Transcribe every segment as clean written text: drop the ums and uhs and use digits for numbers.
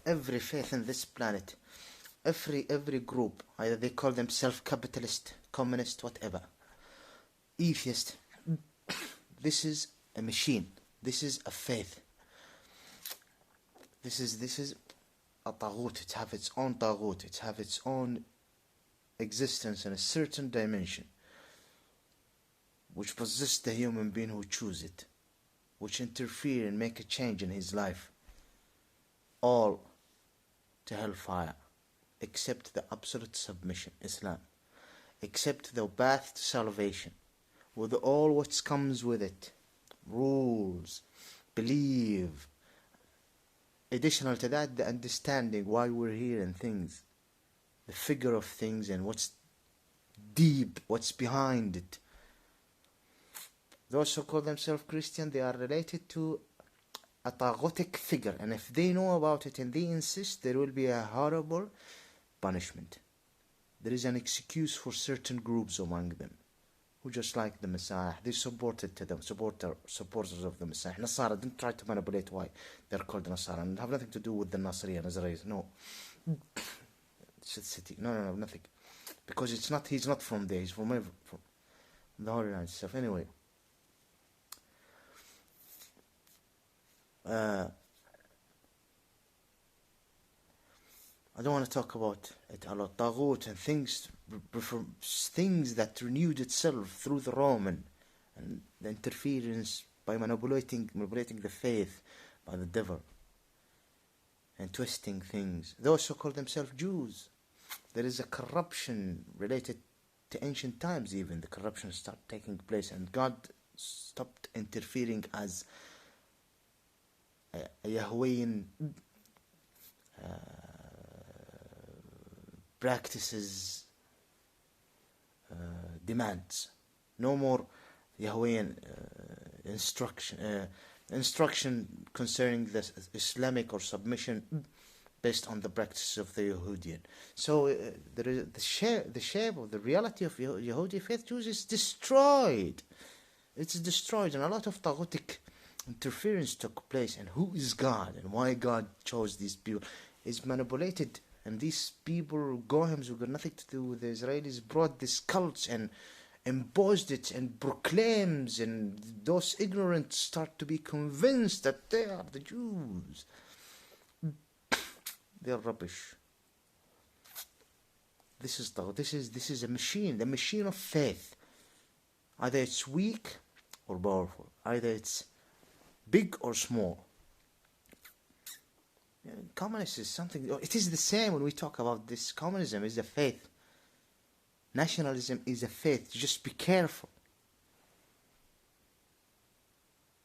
every faith in this planet, every group, either they call themselves capitalist, communist, whatever, atheist, this is a machine. This is a faith. This is a taghut. It have its own taghut. It have its own existence in a certain dimension, which possess the human being who choose it, which interfere and make a change in his life, all to hellfire, except the absolute submission, Islam, except the path to salvation, with all what comes with it, rules, believe. Additional to that, the understanding why we're here and things, the figure of things and what's deep, what's behind it. Those who call themselves Christian, they are related to a taghutic figure, and if they know about it and they insist, there will be a horrible punishment. There is an excuse for certain groups among them who just like the Messiah. They supported to them, supporters of the Messiah. Nasara, didn't try to manipulate why they're called Nasara, and have nothing to do with the Nasri and Israelis. No. City. No, nothing. Because he's not from there, he's from the Holy Land itself. Anyway. I don't want to talk about it a lot. Taghut and things that renewed itself through the Roman and the interference by manipulating the faith by the devil and twisting things. Those who call themselves Jews, there is a corruption related to ancient times. Even the corruption started taking place, and God stopped interfering as a Yahwehan practices demands. No more Yahwehan instruction concerning the Islamic or submission based on the practices of the Yahudian. So there is the shape of the reality of Yahudi faith Jews is destroyed. It's destroyed, and a lot of taghutic interference took place. And who is God and why God chose these people is manipulated. And these people, Gohims, who got nothing to do with the Israelis, brought this cult and imposed it and proclaims, and those ignorant start to be convinced that they are the Jews. They're rubbish. This is a machine, the machine of faith. Either it's weak or powerful. Either it's big or small. Communism is something. It is the same when we talk about this. Communism is a faith. Nationalism is a faith. Just be careful.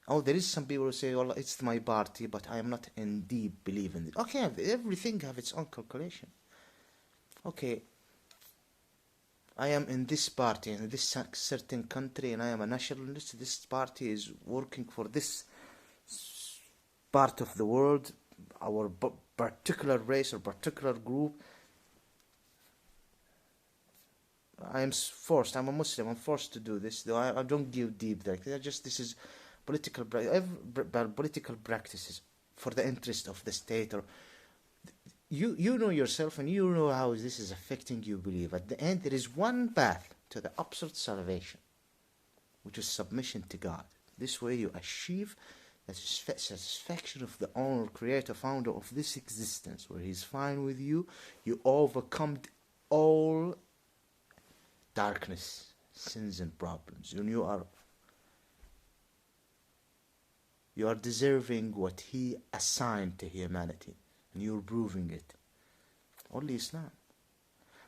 Oh, there is some people who say, "Well, it's my party, but I am not in deep belief in it." Okay, everything have its own calculation. Okay, I am in this party in this certain country, and I am a nationalist. This party is working for this part of the world, our particular race or particular group. I'm a Muslim, I'm forced to do this, though I don't give deep like that. This is political practices for the interest of the state. Or you know yourself, and you know how this is affecting your belief. At the end, there is one path to the absolute salvation, which is submission to God. This way you achieve the satisfaction of the owner, creator, founder of this existence, where he's fine with you. You overcome all darkness, sins and problems, and you are deserving what he assigned to humanity, and you're proving it. Only Islam.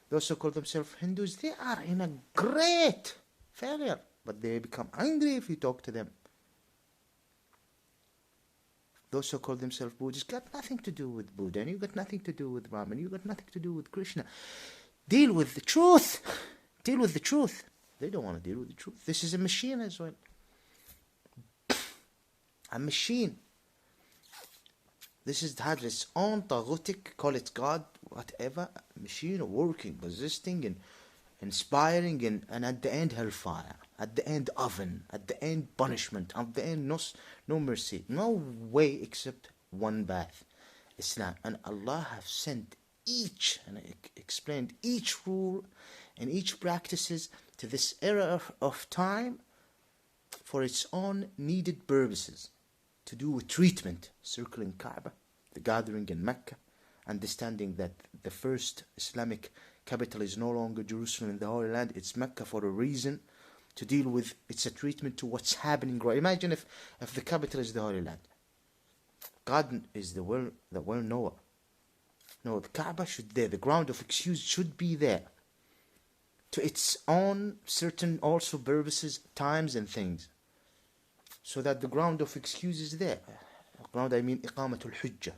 Those who call themselves Hindus, they are in a great failure, but they become angry if you talk to them. Those who call themselves Buddhists got nothing to do with Buddha, and you got nothing to do with Ram, and you got nothing to do with Krishna. Deal with the truth. Deal with the truth. They don't want to deal with the truth. This is a machine as well. A machine. This has its own taghutic, call it God, whatever, machine working, persisting, and inspiring, and at the end hellfire, at the end oven, at the end punishment, at the end no mercy, no way except one path, Islam. And Allah have sent each, and explained each rule and each practices to this era of time for its own needed purposes. To do with treatment, circling Kaaba, the gathering in Mecca, understanding that the first Islamic capital is no longer Jerusalem in the Holy Land, it's Mecca for a reason. To deal with, it's a treatment to what's happening right. Imagine if the capital is the Holy Land. God is the well-knower. No, the Kaaba should there, the ground of excuse should be there. To its own certain also purposes, times and things. So that the ground of excuse is there. Ground, I mean, iqamatul hujjah.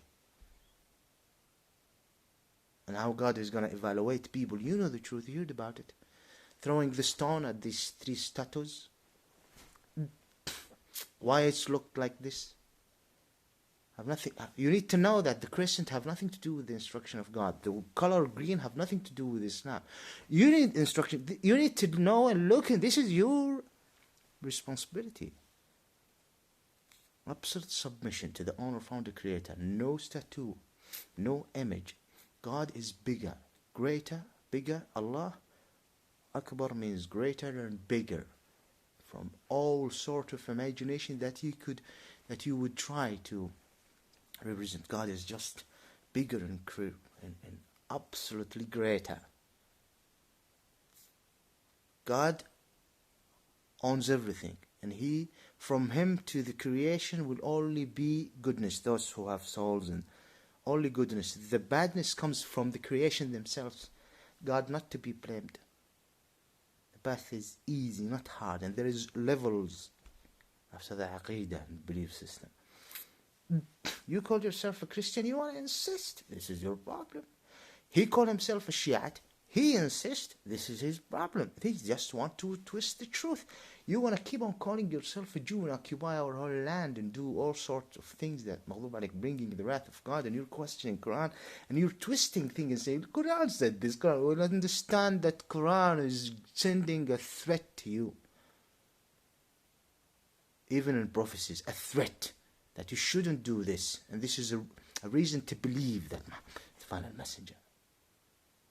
And how God is going to evaluate people. You know the truth, you heard about it. Throwing the stone at these 3 statues. Why it's looked like this? Have nothing. You need to know that the crescent have nothing to do with the instruction of God. The color green have nothing to do with Islam. You need instruction. You need to know and look, and this is your responsibility. Absolute submission to the owner, founder, creator. No statue, no image. God is bigger, greater, bigger. Allah Akbar means greater and bigger. From all sort of imagination that you would try to represent. God is just bigger and absolutely greater. God owns everything, and from Him to the creation will only be goodness. Those who have souls, and only goodness. The badness comes from the creation themselves. God not to be blamed. The path is easy, not hard, and there is levels after the aqidah and belief system. You call yourself a Christian, you want to insist. This is your problem. He called himself a Shiite. He insists. This is his problem. They just want to twist the truth. You want to keep on calling yourself a Jew and occupy our whole land and do all sorts of things that like bringing the wrath of God, and you're questioning Quran and you're twisting things and saying Quran said this. Quran will understand that Quran is sending a threat to you. Even in prophecies, a threat that you shouldn't do this, and this is a reason to believe that the final messenger.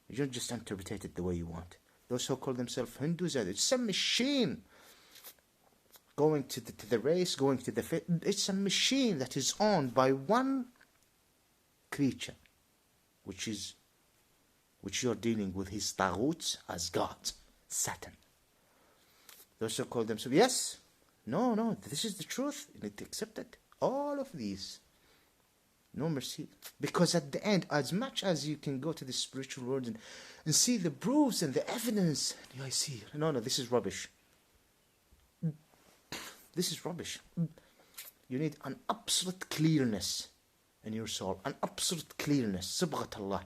You don't just interpret it the way you want. Those who call themselves Hindus, it's some machine going to the race, going to the faith. It's a machine that is owned by one creature, which you're dealing with his taghuts as God, Satan. Those who call themselves, yes, no, this is the truth. You need to accept it. All of these. No mercy. Because at the end, as much as you can go to the spiritual world and see the proofs and the evidence, I see, no, this is rubbish. This is rubbish. You need an absolute clearness in your soul. An absolute clearness. Sibghat Allah.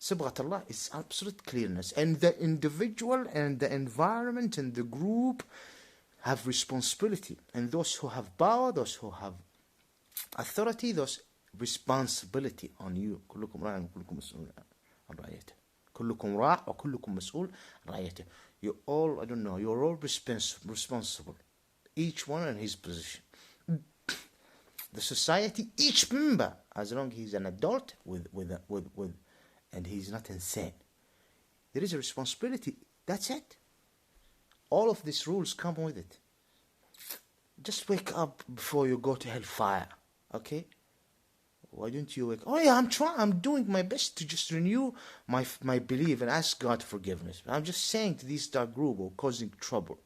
Sibghat Allah is absolute clearness. And the individual and the environment and the group have responsibility. And those who have power, those who have authority, those responsibility on you. كلكم راع وكلكم مسؤول عن رعيته. كلكم راع وكلكم مسؤول عن رعيته. You all, I don't know, you're all responsible. Each one in his position. The society, each member, as long as he's an adult with and he's not insane. There is a responsibility. That's it. All of these rules come with it. Just wake up before you go to hellfire. Okay? Why don't you wake up? Oh yeah, I'm doing my best to just renew my belief and ask God forgiveness. I'm just saying to this dark group or causing trouble.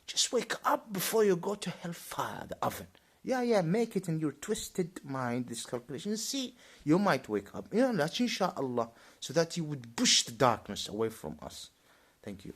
Just wake up before you go to hellfire, the oven. Yeah, make it in your twisted mind, this calculation. And see, you might wake up. That's inshallah, so that you would push the darkness away from us. Thank you.